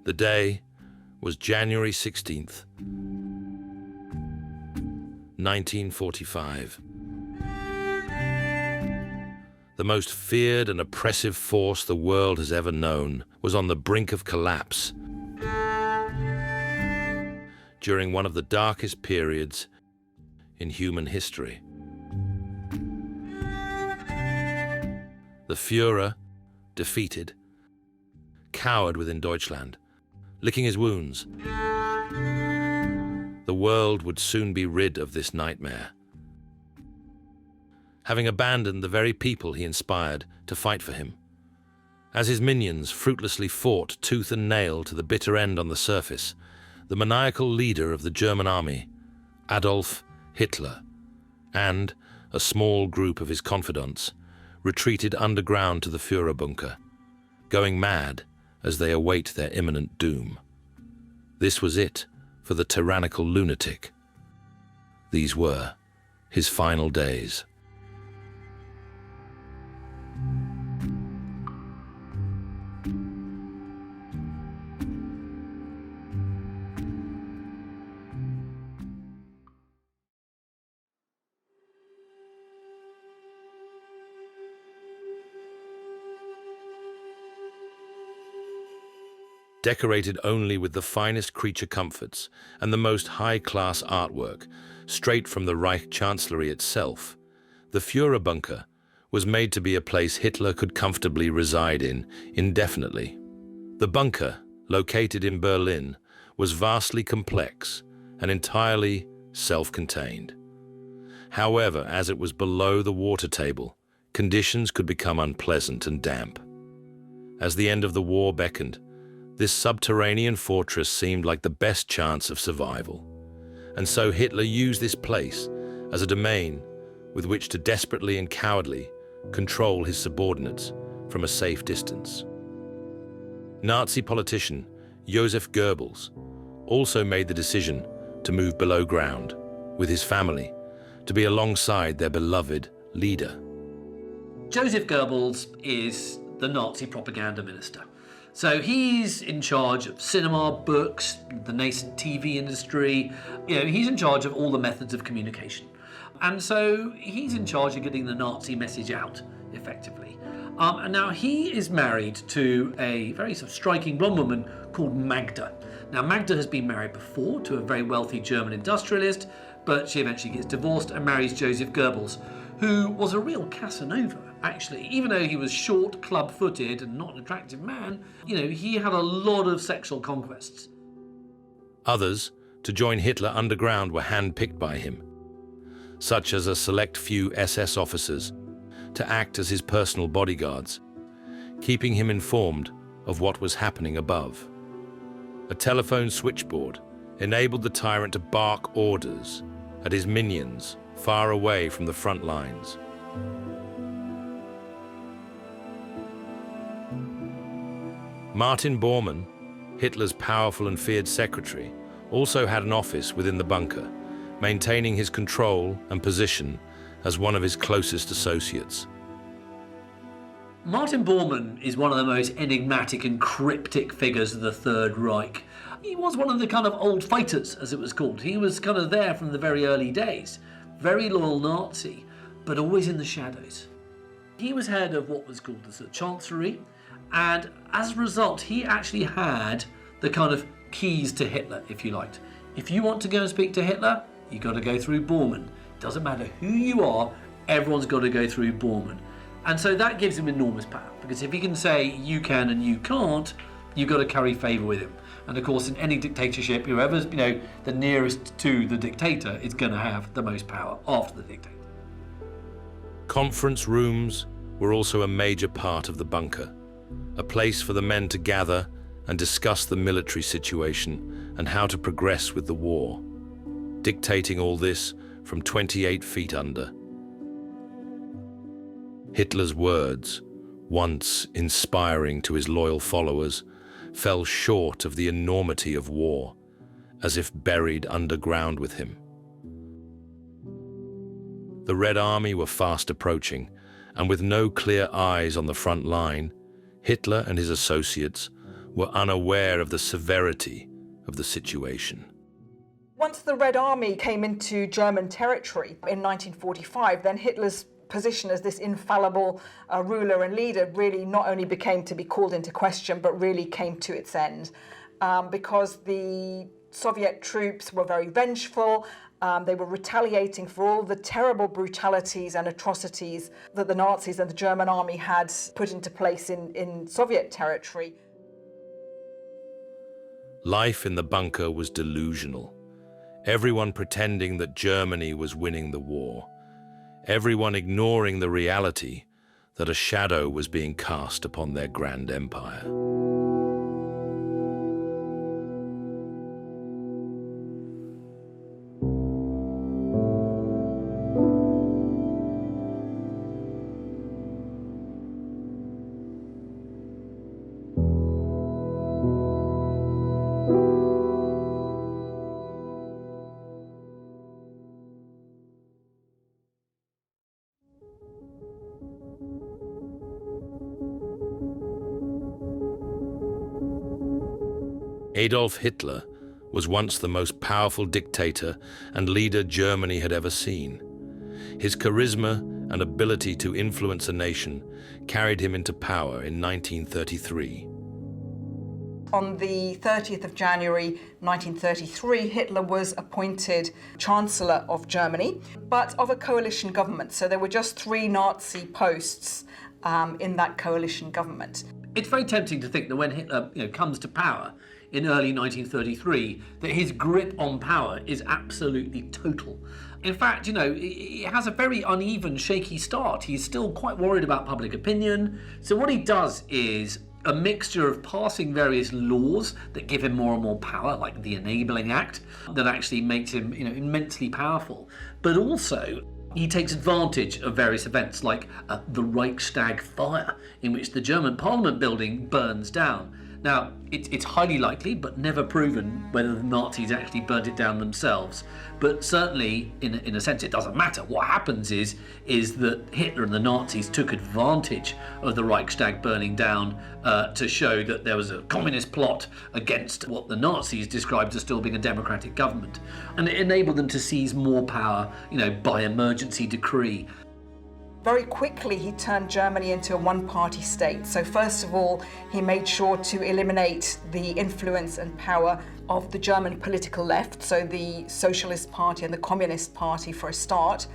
The day was January 16th, 1945. The most feared and oppressive force the world has ever known was on the brink of collapse during one of the darkest periods in human history. The Führer, defeated, cowered within Deutschland, licking his wounds. The world would soon be rid of this nightmare. Having abandoned the very people he inspired to fight for him, as his minions fruitlessly fought tooth and nail to the bitter end on the surface, the maniacal leader of the German army, Adolf Hitler, and a small group of his confidants retreated underground to the Führerbunker, going mad as they await their imminent doom. This was it for the tyrannical lunatic. These were his final days. Decorated only with the finest creature comforts and the most high-class artwork, straight from the Reich Chancellery itself, the Führerbunker was made to be a place Hitler could comfortably reside in indefinitely. The bunker, located in Berlin, was vastly complex and entirely self-contained. However, as it was below the water table, conditions could become unpleasant and damp. As the end of the war beckoned, this subterranean fortress seemed like the best chance of survival. And so Hitler used this place as a domain with which to desperately and cowardly control his subordinates from a safe distance. Nazi politician Joseph Goebbels also made the decision to move below ground with his family to be alongside their beloved leader. Joseph Goebbels is the Nazi propaganda minister. So he's in charge of cinema, books, the nascent TV industry. He's in charge of all the methods of communication. And so he's in charge of getting the Nazi message out, effectively. And now he is married to a very sort of striking blonde woman called Magda. Now Magda has been married before to a very wealthy German industrialist, but she eventually gets divorced and marries Joseph Goebbels, who was a real Casanova, actually. Even though he was short, club-footed, and not an attractive man, he had a lot of sexual conquests. Others to join Hitler underground were handpicked by him, such as a select few SS officers, to act as his personal bodyguards, keeping him informed of what was happening above. A telephone switchboard enabled the tyrant to bark orders at his minions far away from the front lines. Martin Bormann, Hitler's powerful and feared secretary, also had an office within the bunker, maintaining his control and position as one of his closest associates. Martin Bormann is one of the most enigmatic and cryptic figures of the Third Reich. He was one of the kind of old fighters, as it was called. He was kind of there from the very early days. Very loyal Nazi, but always in the shadows. He was head of what was called the Chancellery, and as a result, he actually had the kind of keys to Hitler, if you liked. If you want to go and speak to Hitler, you've got to go through Bormann. Doesn't matter who you are, everyone's got to go through Bormann. And so that gives him enormous power, because if he can say you can and you can't, you've got to curry favour with him. And of course, in any dictatorship, whoever's the nearest to the dictator is going to have the most power after the dictator. Conference rooms were also a major part of the bunker, a place for the men to gather and discuss the military situation and how to progress with the war, dictating all this from 28 feet under. Hitler's words, once inspiring to his loyal followers, fell short of the enormity of war, as if buried underground with him. The Red Army were fast approaching, and with no clear eyes on the front line, Hitler and his associates were unaware of the severity of the situation. Once the Red Army came into German territory in 1945, then Hitler's position as this infallible ruler and leader really not only became to be called into question, but really came to its end, because the Soviet troops were very vengeful. They were retaliating for all the terrible brutalities and atrocities that the Nazis and the German army had put into place in Soviet territory. Life in the bunker was delusional. Everyone pretending that Germany was winning the war. Everyone ignoring the reality that a shadow was being cast upon their grand empire. Adolf Hitler was once the most powerful dictator and leader Germany had ever seen. His charisma and ability to influence a nation carried him into power in 1933. On the 30th of January 1933, Hitler was appointed Chancellor of Germany, but of a coalition government. So there were just 3 Nazi posts in that coalition government. It's very tempting to think that when Hitler comes to power in early 1933, that his grip on power is absolutely total. In fact, he has a very uneven, shaky start. He's still quite worried about public opinion. So what he does is a mixture of passing various laws that give him more and more power, like the Enabling Act, that actually makes him immensely powerful. But also, he takes advantage of various events like the Reichstag fire, in which the German Parliament building burns down. Now, it's highly likely, but never proven, whether the Nazis actually burnt it down themselves. But certainly, in a sense, it doesn't matter. What happens is that Hitler and the Nazis took advantage of the Reichstag burning down to show that there was a communist plot against what the Nazis described as still being a democratic government. And it enabled them to seize more power, by emergency decree. Very quickly, he turned Germany into a one-party state. So first of all, he made sure to eliminate the influence and power of the German political left. So the Socialist Party and the Communist Party, for a start,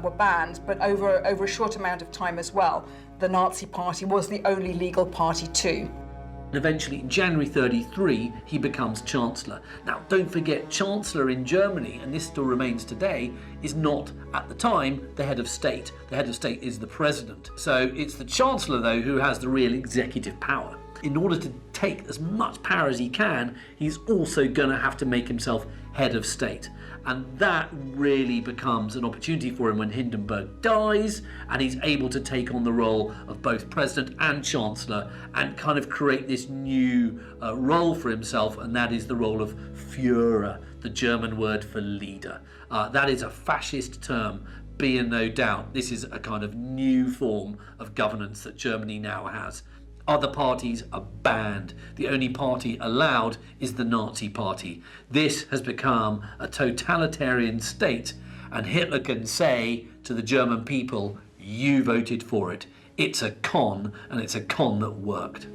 were banned. But over a short amount of time as well, the Nazi Party was the only legal party too. And eventually, in January 1933, he becomes Chancellor. Now, don't forget, Chancellor in Germany, and this still remains today, is not, at the time, the head of state. The head of state is the president. So it's the Chancellor, though, who has the real executive power. In order to take as much power as he can, he's also going to have to make himself head of state. And that really becomes an opportunity for him when Hindenburg dies, and he's able to take on the role of both president and chancellor and kind of create this new role for himself, and that is the role of Führer, the German word for leader. That is a fascist term, be in no doubt. This is a kind of new form of governance that Germany now has. Other parties are banned. The only party allowed is the Nazi Party. This has become a totalitarian state, and Hitler can say to the German people, you voted for it. It's a con, and it's a con that worked.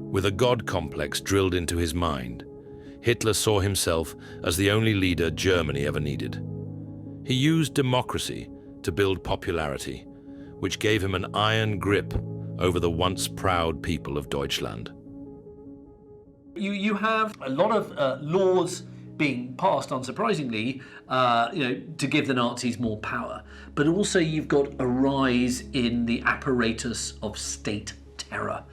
With a God complex drilled into his mind, Hitler saw himself as the only leader Germany ever needed. He used democracy to build popularity, which gave him an iron grip over the once proud people of Deutschland. You have a lot of laws being passed, unsurprisingly, to give the Nazis more power. But also you've got a rise in the apparatus of state terror.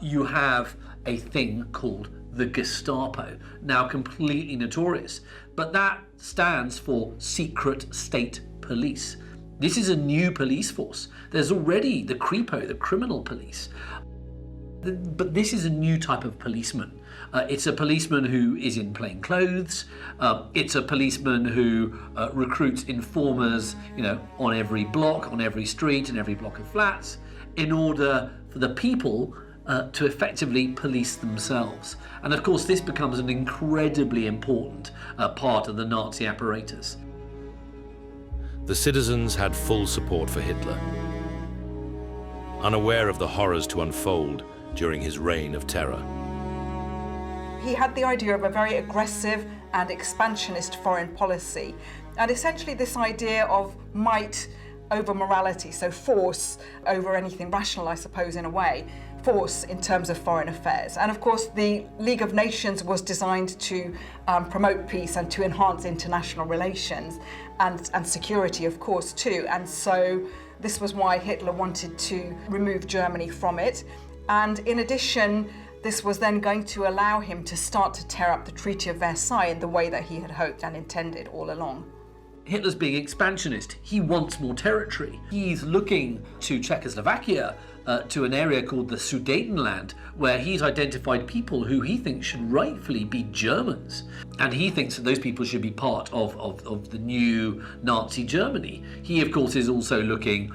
You have a thing called the Gestapo, now completely notorious, but that stands for Secret State Police. This is a new police force. There's already the Kripo, the criminal police. But this is a new type of policeman. It's a policeman who is in plain clothes. It's a policeman who recruits informers, on every block, on every street, and every block of flats, in order for the people to effectively police themselves. And of course, this becomes an incredibly important part of the Nazi apparatus. The citizens had full support for Hitler, unaware of the horrors to unfold during his reign of terror. He had the idea of a very aggressive and expansionist foreign policy, and essentially this idea of might over morality, so force over anything rational, I suppose, in a way, force in terms of foreign affairs. And of course, the League of Nations was designed to promote peace and to enhance international relations and security, of course, too. And so this was why Hitler wanted to remove Germany from it. And in addition, this was then going to allow him to start to tear up the Treaty of Versailles in the way that he had hoped and intended all along. Hitler's being expansionist. He wants more territory. He's looking to Czechoslovakia, to an area called the Sudetenland, where he's identified people who he thinks should rightfully be Germans. And he thinks that those people should be part of the new Nazi Germany. He, of course, is also looking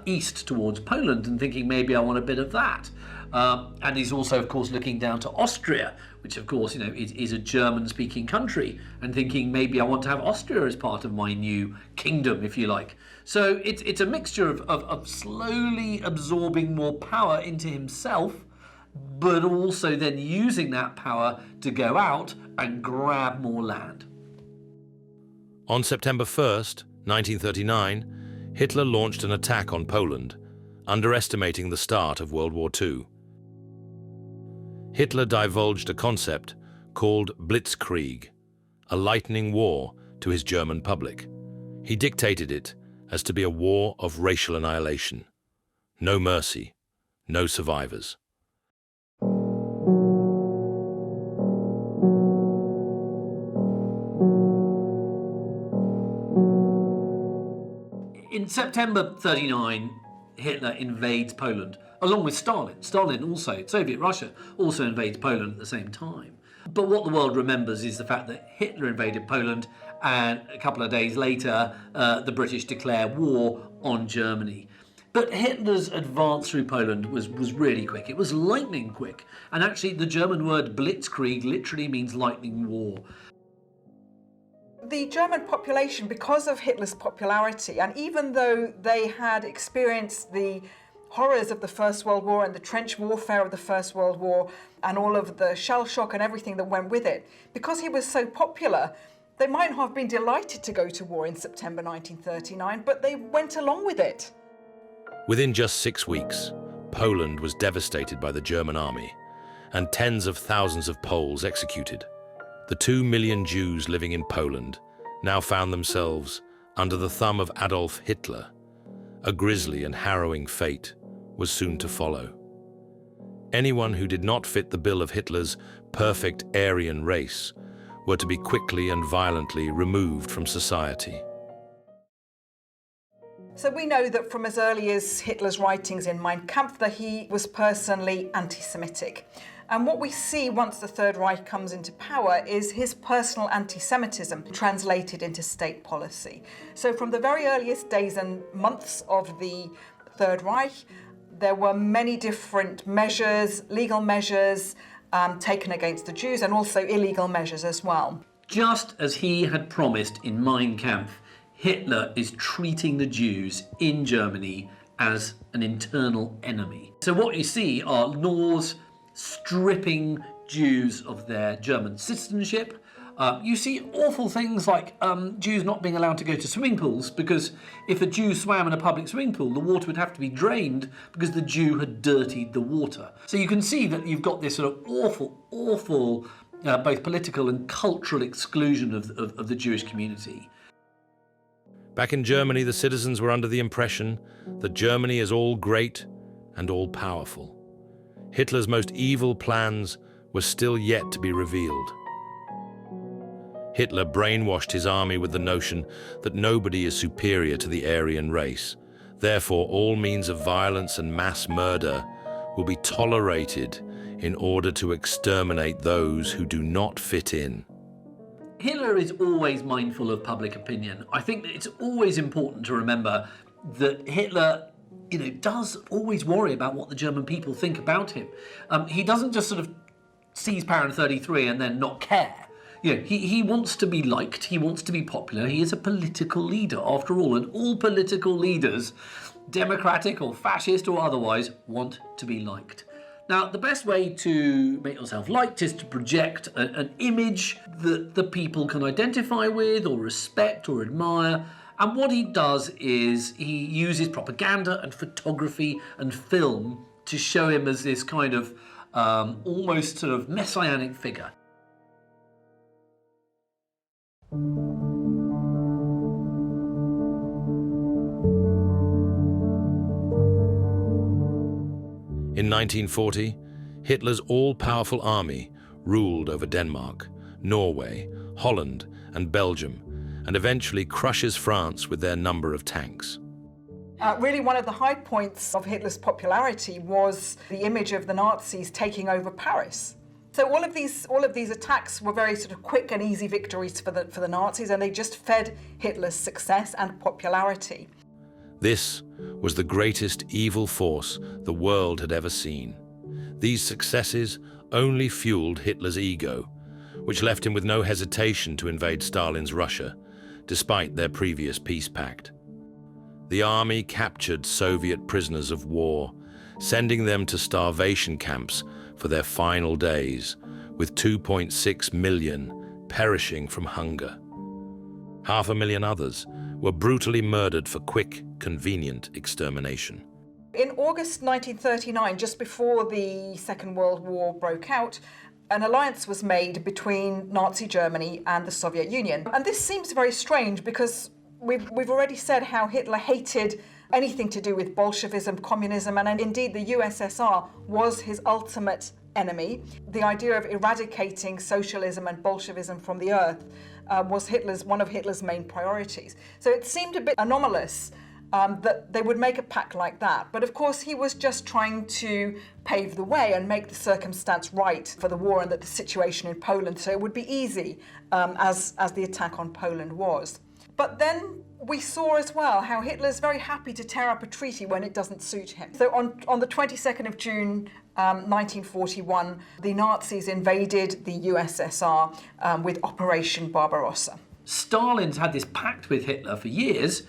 east towards Poland and thinking, maybe I want a bit of that. And he's also, of course, looking down to Austria, which, of course, is a German-speaking country, and thinking maybe I want to have Austria as part of my new kingdom, if you like. So it's a mixture of slowly absorbing more power into himself, but also then using that power to go out and grab more land. On September 1st, 1939, Hitler launched an attack on Poland, underestimating the start of World War II. Hitler divulged a concept called blitzkrieg, a lightning war, to his German public. He dictated it as to be a war of racial annihilation. No mercy, no survivors. In September 39, Hitler invades Poland, along with Stalin. Stalin also, Soviet Russia, also invades Poland at the same time. But what the world remembers is the fact that Hitler invaded Poland, and a couple of days later, the British declare war on Germany. But Hitler's advance through Poland was really quick. It was lightning quick. And actually, the German word blitzkrieg literally means lightning war. The German population, because of Hitler's popularity, and even though they had experienced the horrors of the First World War and the trench warfare of the First World War and all of the shell shock and everything that went with it, because he was so popular, they might not have been delighted to go to war in September 1939, but they went along with it. Within just 6 weeks, Poland was devastated by the German army, and tens of thousands of Poles executed. The 2 million Jews living in Poland now found themselves under the thumb of Adolf Hitler. A grisly and harrowing fate was soon to follow. Anyone who did not fit the bill of Hitler's perfect Aryan race were to be quickly and violently removed from society. So we know that from as early as Hitler's writings in Mein Kampf that he was personally anti-Semitic. And what we see once the Third Reich comes into power is his personal anti-Semitism translated into state policy. So from the very earliest days and months of the Third Reich, there were many different measures, legal measures taken against the Jews, and also illegal measures as well. Just as he had promised in Mein Kampf, Hitler is treating the Jews in Germany as an internal enemy. So what you see are laws stripping Jews of their German citizenship. You see awful things like Jews not being allowed to go to swimming pools, because if a Jew swam in a public swimming pool, the water would have to be drained because the Jew had dirtied the water. So you can see that you've got this sort of awful both political and cultural exclusion of the Jewish community. Back in Germany, the citizens were under the impression that Germany is all great and all powerful. Hitler's most evil plans were still yet to be revealed. Hitler brainwashed his army with the notion that nobody is superior to the Aryan race. Therefore, all means of violence and mass murder will be tolerated in order to exterminate those who do not fit in. Hitler is always mindful of public opinion. I think that it's always important to remember that Hitler, does always worry about what the German people think about him. He doesn't just sort of seize power in 1933 and then not care. He wants to be liked, he wants to be popular, he is a political leader after all, and all political leaders, democratic or fascist or otherwise, want to be liked. Now, the best way to make yourself liked is to project an image that the people can identify with or respect or admire. And what he does is he uses propaganda and photography and film to show him as this kind of almost sort of messianic figure. In 1940, Hitler's all-powerful army ruled over Denmark, Norway, Holland, and Belgium, and eventually crushes France with their number of tanks. Really, one of the high points of Hitler's popularity was the image of the Nazis taking over Paris. So all of these attacks were very sort of quick and easy victories for the Nazis, and they just fed Hitler's success and popularity. This was the greatest evil force the world had ever seen. These successes only fueled Hitler's ego, which left him with no hesitation to invade Stalin's Russia, despite their previous peace pact. The army captured Soviet prisoners of war, sending them to starvation camps for their final days, with 2.6 million perishing from hunger. 500,000 others were brutally murdered for quick, convenient extermination. In August 1939, just before the Second World War broke out, an alliance was made between Nazi Germany and the Soviet Union. And this seems very strange because we've already said how Hitler hated anything to do with Bolshevism, communism, and indeed the USSR was his ultimate enemy. The idea of eradicating socialism and Bolshevism from the earth was one of Hitler's main priorities. So it seemed a bit anomalous that they would make a pact like that. But of course, he was just trying to pave the way and make the circumstance right for the war and the situation in Poland, so it would be easy, as the attack on Poland was. But then we saw as well how Hitler's very happy to tear up a treaty when it doesn't suit him. So on the 22nd of June 1941, the Nazis invaded the USSR with Operation Barbarossa. Stalin's had this pact with Hitler for years,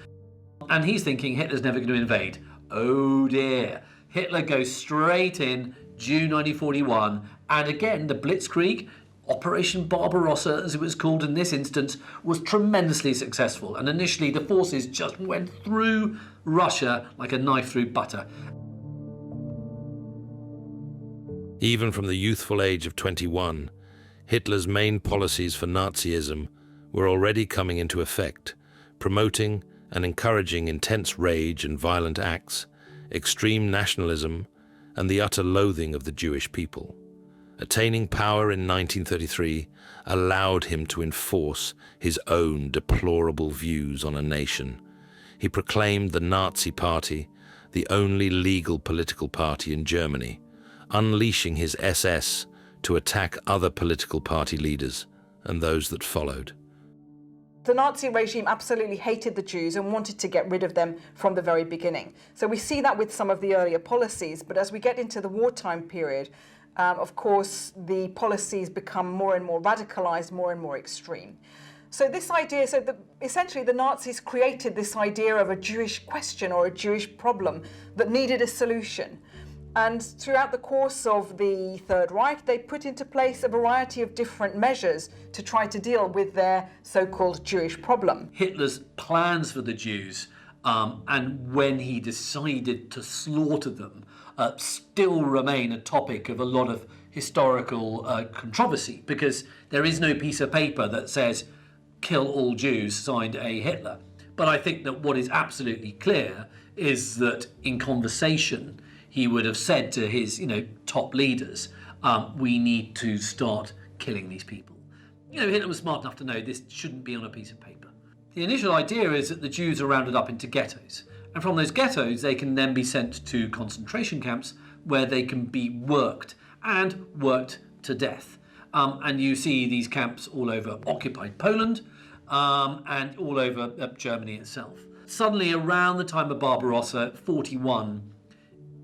and he's thinking Hitler's never going to invade. Oh dear. Hitler goes straight in, June 1941, and again the Blitzkrieg, Operation Barbarossa, as it was called in this instance, was tremendously successful. And initially the forces just went through Russia like a knife through butter. Even from the youthful age of 21, Hitler's main policies for Nazism were already coming into effect, promoting and encouraging intense rage and violent acts, extreme nationalism, and the utter loathing of the Jewish people. Attaining power in 1933 allowed him to enforce his own deplorable views on a nation. He proclaimed the Nazi Party the only legal political party in Germany, unleashing his SS to attack other political party leaders and those that followed. The Nazi regime absolutely hated the Jews and wanted to get rid of them from the very beginning. So we see that with some of the earlier policies, but as we get into the wartime period, of course, the policies become more and more radicalized, more and more extreme. So this idea, essentially the Nazis created this idea of a Jewish question or a Jewish problem that needed a solution. And throughout the course of the Third Reich, they put into place a variety of different measures to try to deal with their so-called Jewish problem. Hitler's plans for the Jews, and when he decided to slaughter them, still remain a topic of a lot of historical controversy, because there is no piece of paper that says, "Kill all Jews," signed A. Hitler. But I think that what is absolutely clear is that in conversation, he would have said to his, top leaders, we need to start killing these people. Hitler was smart enough to know this shouldn't be on a piece of paper. The initial idea is that the Jews are rounded up into ghettos, and from those ghettos they can then be sent to concentration camps, where they can be worked and worked to death. And you see these camps all over occupied Poland and all over Germany itself. Suddenly, around the time of Barbarossa, 41,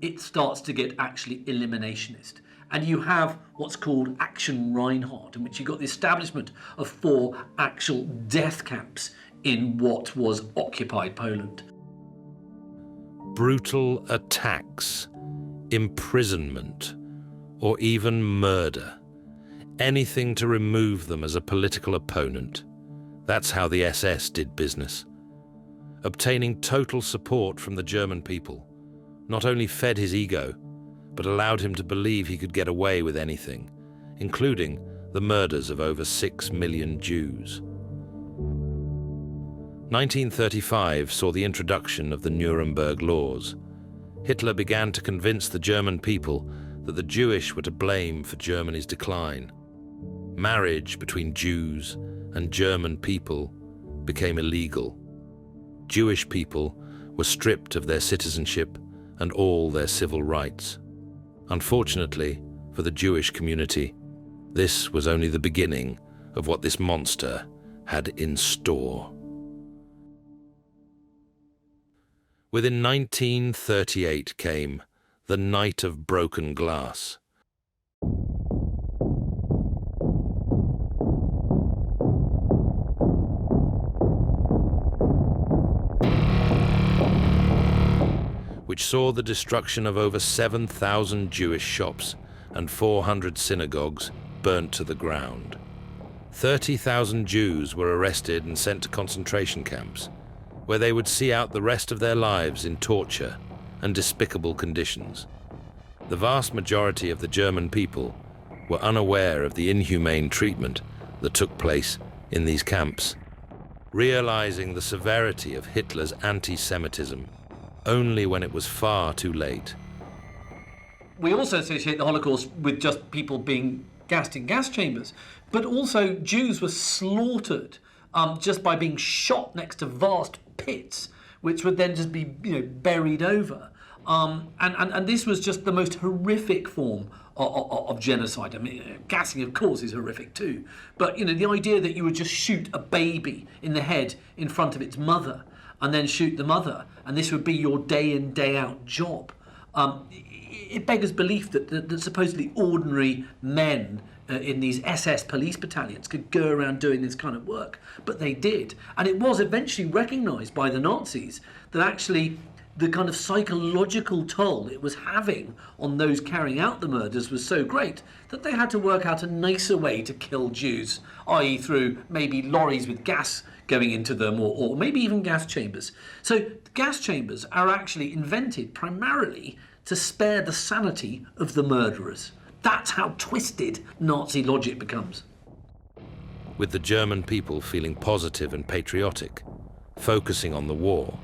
it starts to get actually eliminationist. And you have what's called Action Reinhardt, in which you've got the establishment of 4 actual death camps in what was occupied Poland. Brutal attacks, imprisonment, or even murder. Anything to remove them as a political opponent. That's how the SS did business. Obtaining total support from the German people not only fed his ego, but allowed him to believe he could get away with anything, including the murders of over 6 million Jews. 1935 saw the introduction of the Nuremberg Laws. Hitler began to convince the German people that the Jewish were to blame for Germany's decline. Marriage between Jews and German people became illegal. Jewish people were stripped of their citizenship and all their civil rights. Unfortunately for the Jewish community, this was only the beginning of what this monster had in store. Within 1938 came the Night of Broken Glass. Which saw the destruction of over 7,000 Jewish shops and 400 synagogues burnt to the ground. 30,000 Jews were arrested and sent to concentration camps, where they would see out the rest of their lives in torture and despicable conditions. The vast majority of the German people were unaware of the inhumane treatment that took place in these camps. Realizing the severity of Hitler's anti-Semitism only when it was far too late. We also associate the Holocaust with just people being gassed in gas chambers, but also Jews were slaughtered just by being shot next to vast pits, which would then just be buried over. And this was just the most horrific form of genocide. I mean, gassing, of course, is horrific too. But the idea that you would just shoot a baby in the head in front of its mother, and then shoot the mother, and this would be your day in, day out job. It beggars belief that supposedly ordinary men in these SS police battalions could go around doing this kind of work, but they did. And it was eventually recognised by the Nazis that actually the kind of psychological toll it was having on those carrying out the murders was so great that they had to work out a nicer way to kill Jews, i.e. through maybe lorries with gas going into them, or maybe even gas chambers. So gas chambers are actually invented primarily to spare the sanity of the murderers. That's how twisted Nazi logic becomes. With the German people feeling positive and patriotic, focusing on the war,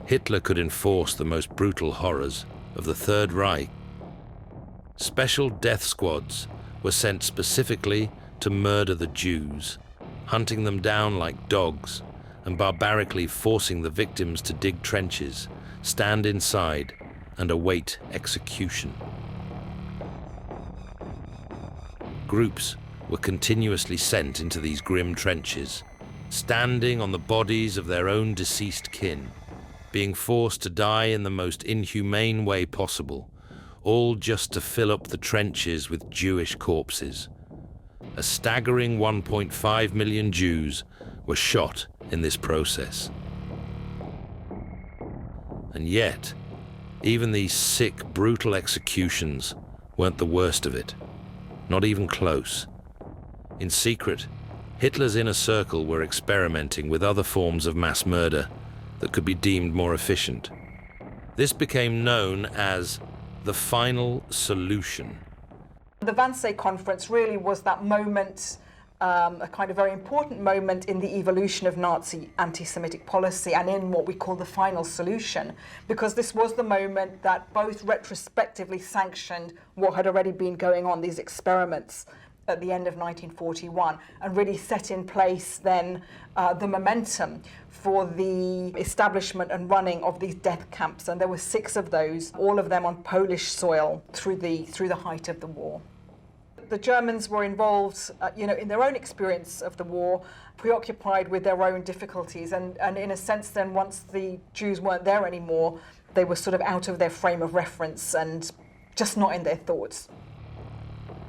Hitler could enforce the most brutal horrors of the Third Reich. Special death squads were sent specifically to murder the Jews, hunting them down like dogs and barbarically forcing the victims to dig trenches, stand inside, and await execution. Groups were continuously sent into these grim trenches, standing on the bodies of their own deceased kin, being forced to die in the most inhumane way possible, all just to fill up the trenches with Jewish corpses. A staggering 1.5 million Jews were shot in this process. And yet, even these sick, brutal executions weren't the worst of it. Not even close. In secret, Hitler's inner circle were experimenting with other forms of mass murder that could be deemed more efficient. This became known as the final solution. The Wannsee Conference really was that moment, a kind of very important moment in the evolution of Nazi anti-Semitic policy and in what we call the final solution, because this was the moment that both retrospectively sanctioned what had already been going on, these experiments at the end of 1941 and really set in place then the momentum for the establishment and running of these death camps. And there were 6 of those, all of them on Polish soil through the height of the war. The Germans were involved, in their own experience of the war, preoccupied with their own difficulties, and in a sense then once the Jews weren't there anymore, they were sort of out of their frame of reference and just not in their thoughts.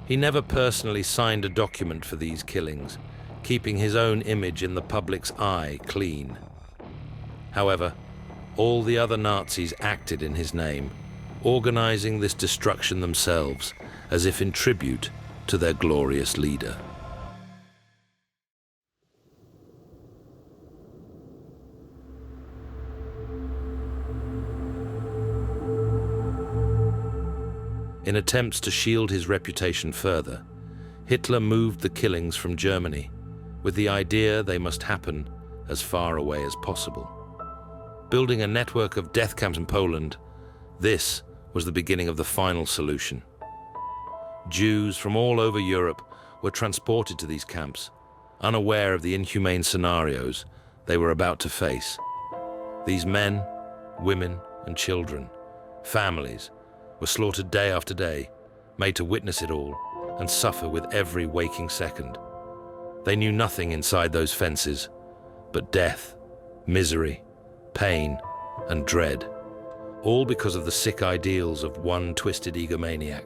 He never personally signed a document for these killings, keeping his own image in the public's eye clean. However, all the other Nazis acted in his name, organizing this destruction themselves, as if in tribute to their glorious leader. In attempts to shield his reputation further, Hitler moved the killings from Germany, with the idea they must happen as far away as possible. Building a network of death camps in Poland, this was the beginning of the final solution. Jews from all over Europe were transported to these camps, unaware of the inhumane scenarios they were about to face. These men, women, and children, families, were slaughtered day after day, made to witness it all and suffer with every waking second. They knew nothing inside those fences but death, misery, pain, and dread, all because of the sick ideals of one twisted egomaniac.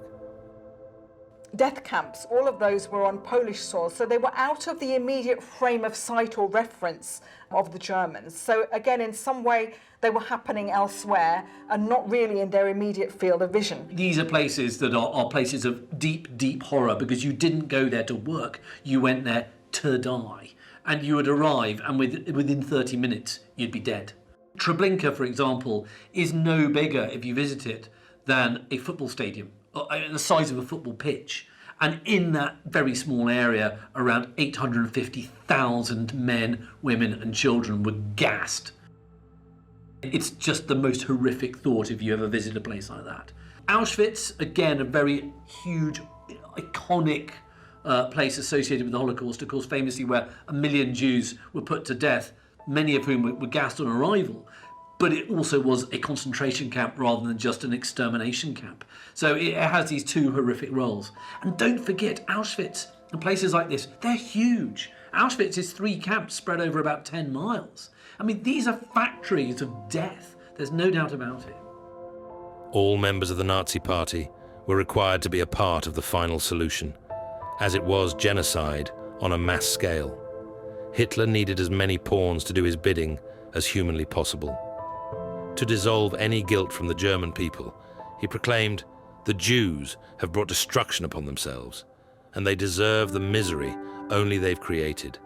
Death camps, all of those were on Polish soil, so they were out of the immediate frame of sight or reference of the Germans. So again, in some way, they were happening elsewhere and not really in their immediate field of vision. These are places that are places of deep, deep horror, because you didn't go there to work, you went there to die. And you would arrive, and within 30 minutes, you'd be dead. Treblinka, for example, is no bigger, if you visit it, than a football stadium, the size of a football pitch. And in that very small area, around 850,000 men, women and children were gassed. It's just the most horrific thought if you ever visit a place like that. Auschwitz, again, a very huge, iconic place associated with the Holocaust, of course, famously where 1 million Jews were put to death, many of whom were gassed on arrival. But it also was a concentration camp rather than just an extermination camp. So it has these 2 horrific roles. And don't forget, Auschwitz and places like this, they're huge. Auschwitz is 3 camps spread over about 10 miles. I mean, these are factories of death. There's no doubt about it. All members of the Nazi Party were required to be a part of the final solution, as it was genocide on a mass scale. Hitler needed as many pawns to do his bidding as humanly possible. To dissolve any guilt from the German people, he proclaimed, "The Jews have brought destruction upon themselves, and they deserve the misery only they've created."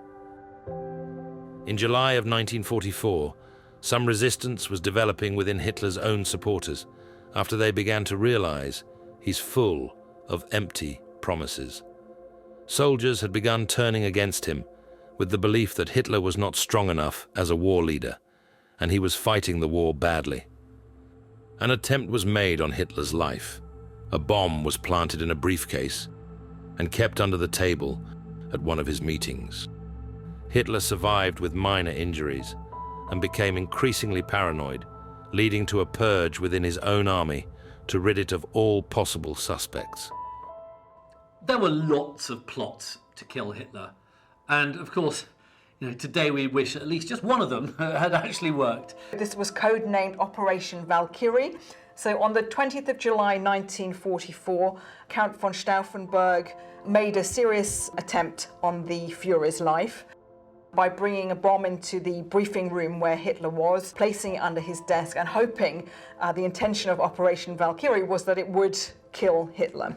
In July of 1944, some resistance was developing within Hitler's own supporters after they began to realize he's full of empty promises. Soldiers had begun turning against him with the belief that Hitler was not strong enough as a war leader, and he was fighting the war badly. An attempt was made on Hitler's life. A bomb was planted in a briefcase and kept under the table at one of his meetings. Hitler survived with minor injuries and became increasingly paranoid, leading to a purge within his own army to rid it of all possible suspects. There were lots of plots to kill Hitler. And of course, today we wish at least just one of them had actually worked. This was codenamed Operation Valkyrie. So on the 20th of July 1944, Count von Stauffenberg made a serious attempt on the Führer's life by bringing a bomb into the briefing room where Hitler was, placing it under his desk and hoping the intention of Operation Valkyrie was that it would kill Hitler.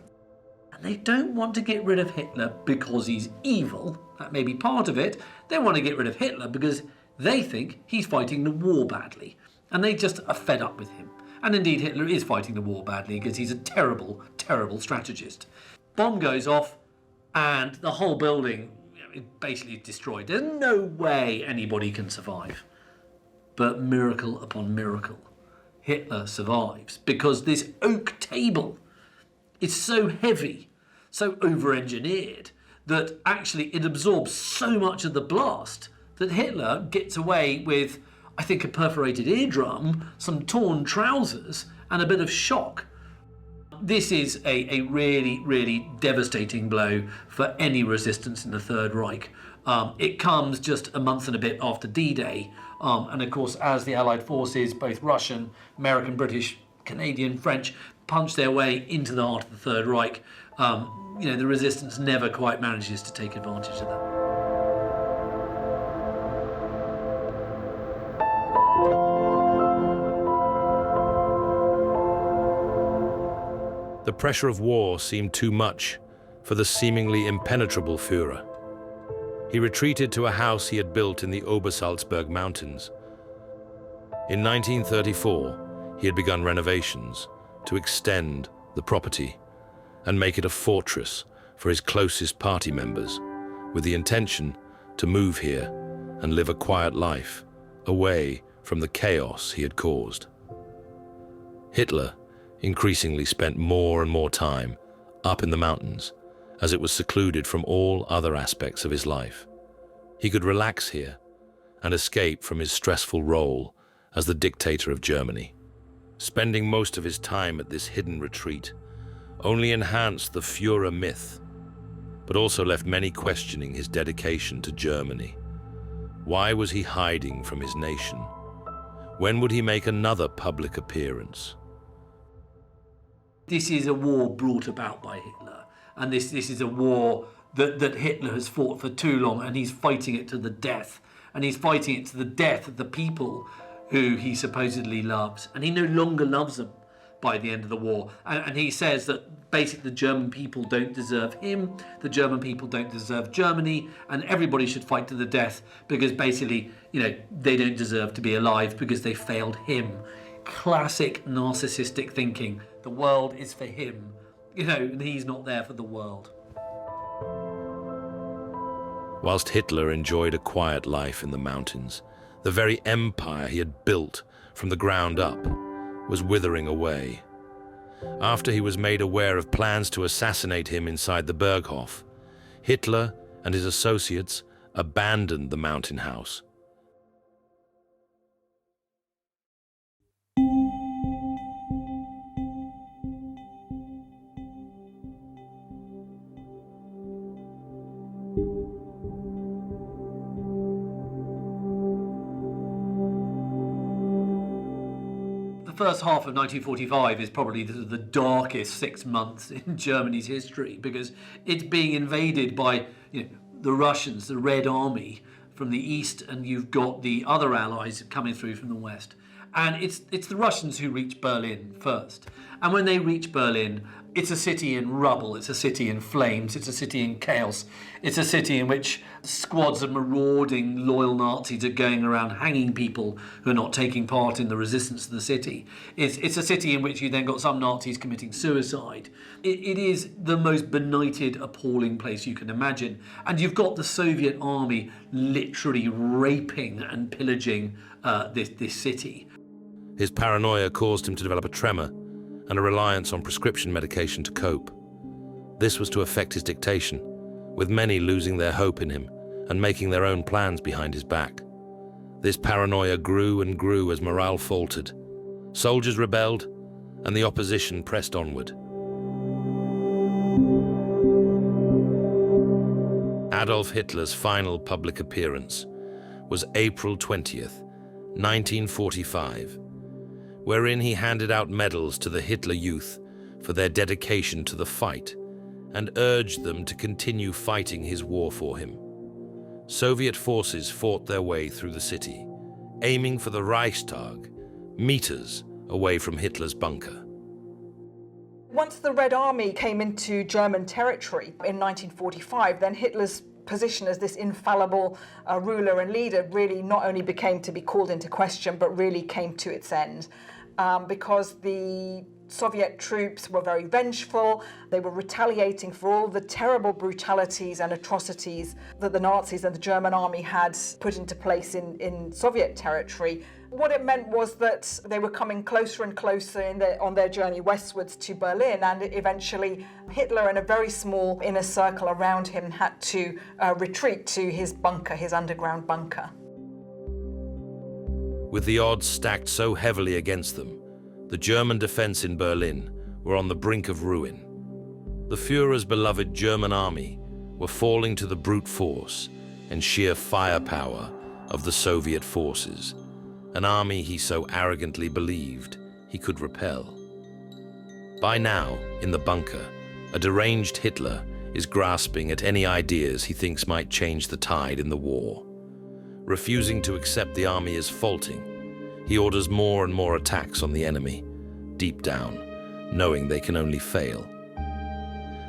And they don't want to get rid of Hitler because he's evil. That may be part of it. They want to get rid of Hitler because they think he's fighting the war badly. And they just are fed up with him. And indeed, Hitler is fighting the war badly because he's a terrible, terrible strategist. Bomb goes off and the whole building is basically destroyed. There's no way anybody can survive. But miracle upon miracle, Hitler survives because this oak table is so heavy, so over-engineered, that actually it absorbs so much of the blast that Hitler gets away with, I think, a perforated eardrum, some torn trousers, and a bit of shock. This is a really, really devastating blow for any resistance in the Third Reich. It comes just a month and a bit after D-Day, and of course, as the Allied forces, both Russian, American, British, Canadian, French, punch their way into the heart of the Third Reich, the resistance never quite manages to take advantage of that. The pressure of war seemed too much for the seemingly impenetrable Führer. He retreated to a house he had built in the Obersalzberg Mountains. In 1934, he had begun renovations to extend the property and make it a fortress for his closest party members, with the intention to move here and live a quiet life, away from the chaos he had caused. Hitler increasingly spent more and more time up in the mountains, as it was secluded from all other aspects of his life. He could relax here and escape from his stressful role as the dictator of Germany. Spending most of his time at this hidden retreat only enhanced the Führer myth, but also left many questioning his dedication to Germany. Why was he hiding from his nation? When would he make another public appearance? This is a war brought about by Hitler, and this is a war that Hitler has fought for too long, and he's fighting it to the death. And he's fighting it to the death of the people who he supposedly loves. And he no longer loves them by the end of the war. And he says that basically the German people don't deserve him, the German people don't deserve Germany, and everybody should fight to the death because basically, they don't deserve to be alive because they failed him. Classic narcissistic thinking. The world is for him, and he's not there for the world. Whilst Hitler enjoyed a quiet life in the mountains, the very empire he had built from the ground up was withering away. After he was made aware of plans to assassinate him inside the Berghof, Hitler and his associates abandoned the mountain house. The first half of 1945 is probably the darkest 6 months in Germany's history because it's being invaded by the Russians, the Red Army from the east, and you've got the other allies coming through from the west. And it's the Russians who reach Berlin first. And when they reach Berlin, it's a city in rubble, it's a city in flames, it's a city in chaos. It's a city in which squads of marauding loyal Nazis are going around hanging people who are not taking part in the resistance to the city. It's a city in which you then got some Nazis committing suicide. It is the most benighted, appalling place you can imagine. And you've got the Soviet army literally raping and pillaging this city. His paranoia caused him to develop a tremor and a reliance on prescription medication to cope. This was to affect his dictation, with many losing their hope in him and making their own plans behind his back. This paranoia grew and grew as morale faltered. Soldiers rebelled, and the opposition pressed onward. Adolf Hitler's final public appearance was April 20th, 1945, wherein he handed out medals to the Hitler Youth for their dedication to the fight and urged them to continue fighting his war for him. Soviet forces fought their way through the city, aiming for the Reichstag, meters away from Hitler's bunker. Once the Red Army came into German territory in 1945, then Hitler's position as this infallible ruler and leader really not only became to be called into question, but really came to its end. Because the Soviet troops were very vengeful. They were retaliating for all the terrible brutalities and atrocities that the Nazis and the German army had put into place in Soviet territory. What it meant was that they were coming closer and closer on their journey westwards to Berlin, and eventually Hitler and a very small inner circle around him had to retreat to his bunker, his underground bunker. With the odds stacked so heavily against them, the German defense in Berlin were on the brink of ruin. The Führer's beloved German army were falling to the brute force and sheer firepower of the Soviet forces, an army he so arrogantly believed he could repel. By now, in the bunker, a deranged Hitler is grasping at any ideas he thinks might change the tide in the war. Refusing to accept the army as faulting, he orders more and more attacks on the enemy, deep down, knowing they can only fail.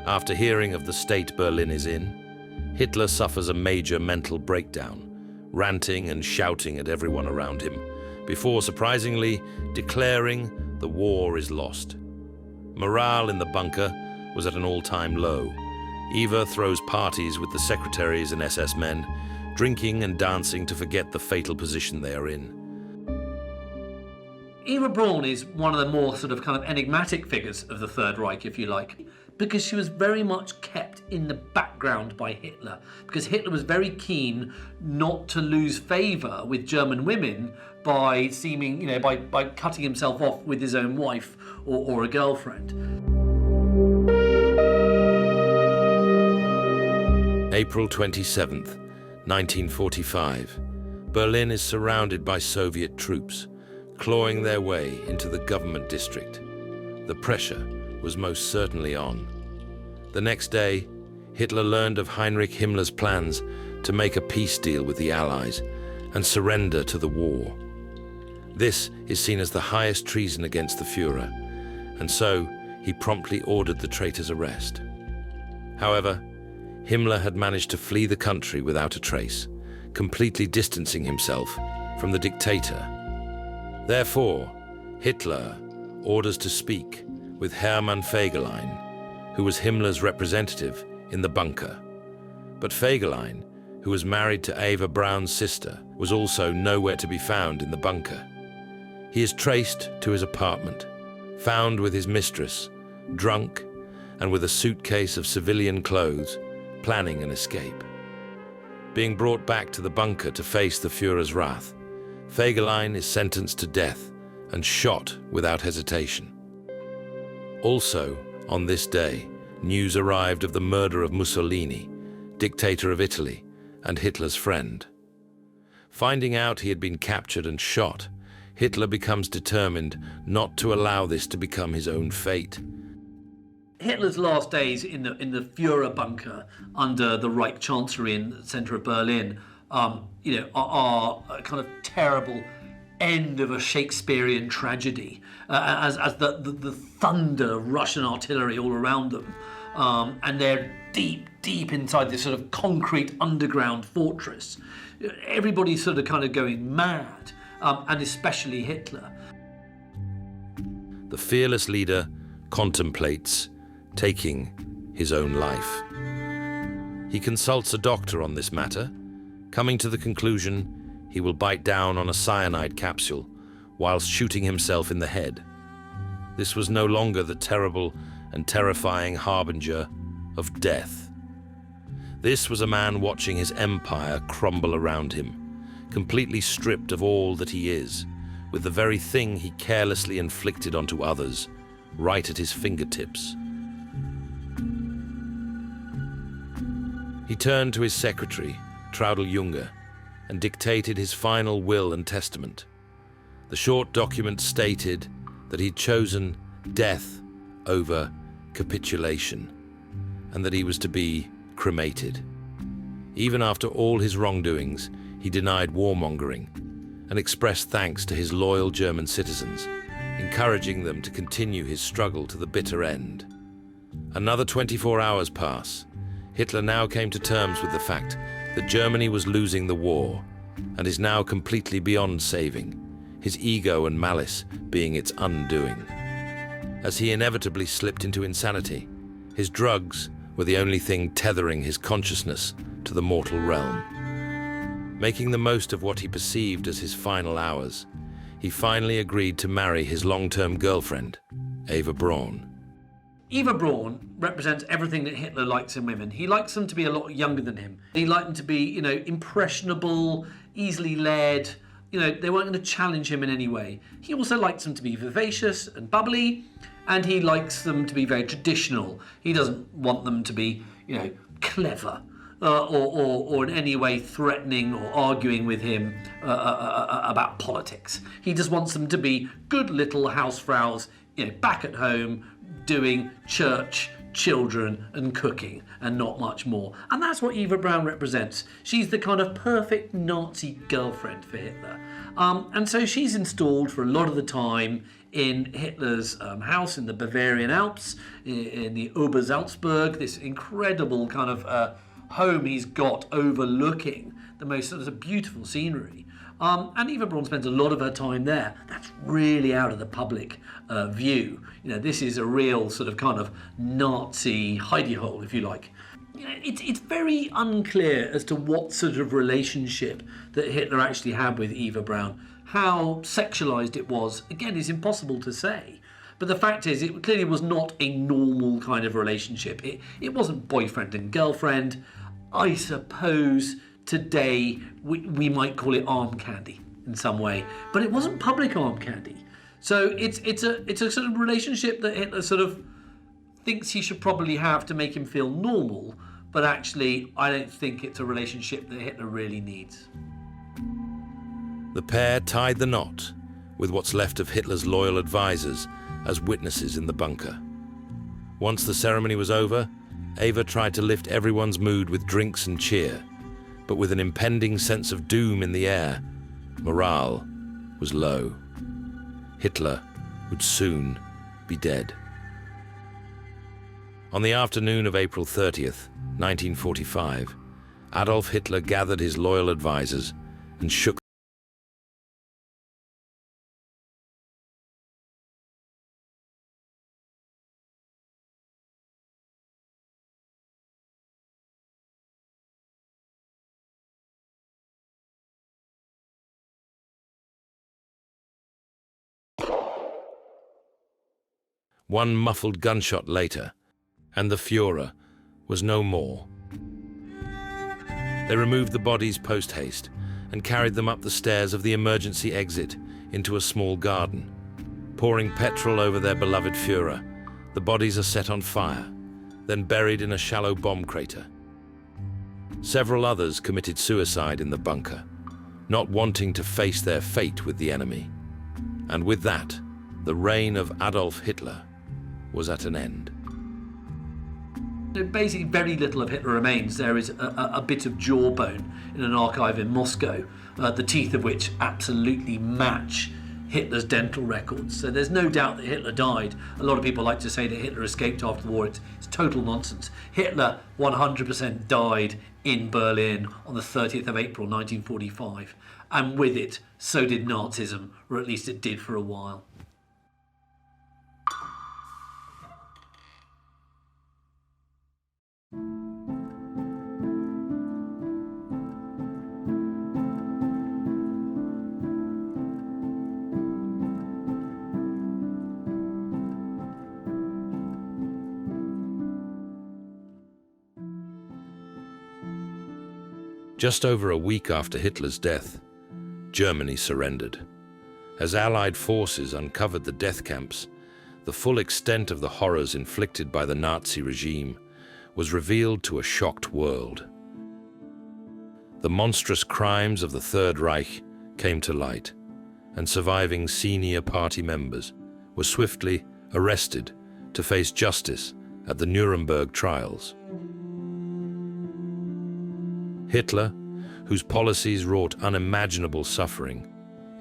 After hearing of the state Berlin is in, Hitler suffers a major mental breakdown, ranting and shouting at everyone around him, before surprisingly declaring the war is lost. Morale in the bunker was at an all-time low. Eva throws parties with the secretaries and SS men, drinking and dancing to forget the fatal position they are in. Eva Braun is one of the more sort of kind of enigmatic figures of the Third Reich, if you like, because she was very much kept in the background by Hitler, because Hitler was very keen not to lose favour with German women by seeming, by cutting himself off with his own wife or a girlfriend. April 27th, 1945. Berlin is surrounded by Soviet troops, clawing their way into the government district. The pressure was most certainly on. The next day, Hitler learned of Heinrich Himmler's plans to make a peace deal with the Allies and surrender to the war. This is seen as the highest treason against the Führer, and so he promptly ordered the traitor's arrest. However, Himmler had managed to flee the country without a trace, completely distancing himself from the dictator. Therefore, Hitler orders to speak with Hermann Fegelein, who was Himmler's representative in the bunker. But Fegelein, who was married to Eva Braun's sister, was also nowhere to be found in the bunker. He is traced to his apartment, found with his mistress, drunk, and with a suitcase of civilian clothes, planning an escape. Being brought back to the bunker to face the Führer's wrath, Fegelein is sentenced to death and shot without hesitation. Also, on this day, news arrived of the murder of Mussolini, dictator of Italy and Hitler's friend. Finding out he had been captured and shot, Hitler becomes determined not to allow this to become his own fate. Hitler's last days in the Führerbunker under the Reich Chancellery in the centre of Berlin, are a kind of terrible end of a Shakespearean tragedy, as the thunder of Russian artillery all around them, and they're deep inside this sort of concrete underground fortress. Everybody's sort of kind of going mad, and especially Hitler. The fearless leader contemplates taking his own life. He consults a doctor on this matter, coming to the conclusion he will bite down on a cyanide capsule whilst shooting himself in the head. This was no longer the terrible and terrifying harbinger of death. This was a man watching his empire crumble around him, completely stripped of all that he is, with the very thing he carelessly inflicted onto others, right at his fingertips. He turned to his secretary, Traudl Junge, and dictated his final will and testament. The short document stated that he'd chosen death over capitulation, and that he was to be cremated. Even after all his wrongdoings, he denied warmongering and expressed thanks to his loyal German citizens, encouraging them to continue his struggle to the bitter end. Another 24 hours pass. Hitler now came to terms with the fact that Germany was losing the war and is now completely beyond saving, his ego and malice being its undoing. as he inevitably slipped into insanity. His drugs were the only thing tethering his consciousness to the mortal realm. Making the most of what he perceived as his final hours, he finally agreed to marry his long-term girlfriend, Eva Braun. Eva Braun represents everything that Hitler likes in women. He likes them to be a lot younger than him. He liked them to be, impressionable, easily led. They weren't going to challenge him in any way. He also likes them to be vivacious and bubbly, and he likes them to be very traditional. He doesn't want them to be, clever or in any way threatening or arguing with him about politics. He just wants them to be good little housefrows, back at home, doing church, children and cooking and not much more. And that's what Eva Braun represents. She's the kind of perfect Nazi girlfriend for Hitler. And so she's installed for a lot of the time in Hitler's house in the Bavarian Alps, in the Obersalzberg, this incredible kind of home he's got overlooking the most sort of beautiful scenery. And Eva Braun spends a lot of her time there. That's really out of the public view. This is a real sort of kind of Nazi hidey hole, if you like. It's very unclear as to what sort of relationship that Hitler actually had with Eva Braun. How sexualized it was, again, is impossible to say. But the fact is, it clearly was not a normal kind of relationship. It wasn't boyfriend and girlfriend. I suppose today we might call it arm candy in some way, but it wasn't public arm candy. So it's a sort of relationship that Hitler sort of thinks he should probably have to make him feel normal, but actually I don't think it's a relationship that Hitler really needs. The pair tied the knot with what's left of Hitler's loyal advisors as witnesses in the bunker. Once the ceremony was over, Eva tried to lift everyone's mood with drinks and cheer, but with an impending sense of doom in the air, morale was low. Hitler would soon be dead. On the afternoon of April 30th, 1945, Adolf Hitler gathered his loyal advisors and shook one muffled gunshot later, and the Führer was no more. They removed the bodies post-haste and carried them up the stairs of the emergency exit into a small garden. Pouring petrol over their beloved Führer, the bodies are set on fire, then buried in a shallow bomb crater. Several others committed suicide in the bunker, not wanting to face their fate with the enemy. And with that, the reign of Adolf Hitler was at an end. Basically, very little of Hitler remains. There is a bit of jawbone in an archive in Moscow, the teeth of which absolutely match Hitler's dental records. So there's no doubt that Hitler died. A lot of people like to say that Hitler escaped after the war. It's total nonsense. Hitler 100% died in Berlin on the 30th of April 1945. And with it, so did Nazism, or at least it did for a while. Just over a week after Hitler's death, Germany surrendered. As Allied forces uncovered the death camps, the full extent of the horrors inflicted by the Nazi regime was revealed to a shocked world. The monstrous crimes of the Third Reich came to light, and surviving senior party members were swiftly arrested to face justice at the Nuremberg trials. Hitler, whose policies wrought unimaginable suffering,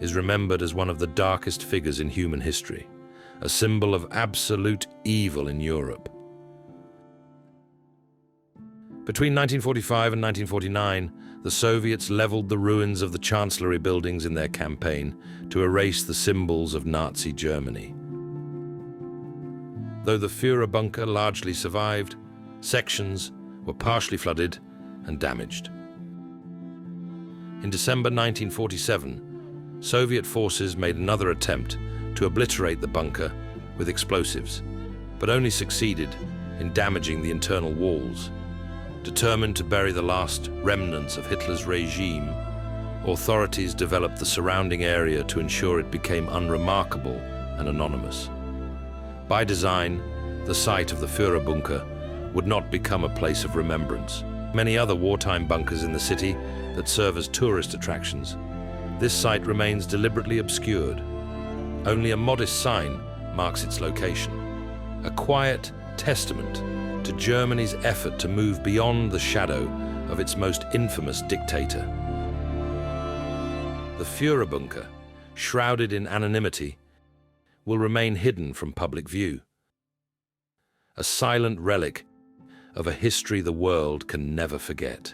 is remembered as one of the darkest figures in human history, a symbol of absolute evil in Europe. Between 1945 and 1949, the Soviets leveled the ruins of the Chancellery buildings in their campaign to erase the symbols of Nazi Germany. Though the Führerbunker largely survived, sections were partially flooded and damaged. In December 1947, Soviet forces made another attempt to obliterate the bunker with explosives, but only succeeded in damaging the internal walls. Determined to bury the last remnants of Hitler's regime, authorities developed the surrounding area to ensure it became unremarkable and anonymous. By design, the site of the Führerbunker would not become a place of remembrance. Many other wartime bunkers in the city that serve as tourist attractions, this site remains deliberately obscured. Only a modest sign marks its location, a quiet testament to Germany's effort to move beyond the shadow of its most infamous dictator. The Führerbunker, shrouded in anonymity, will remain hidden from public view, a silent relic of a history the world can never forget.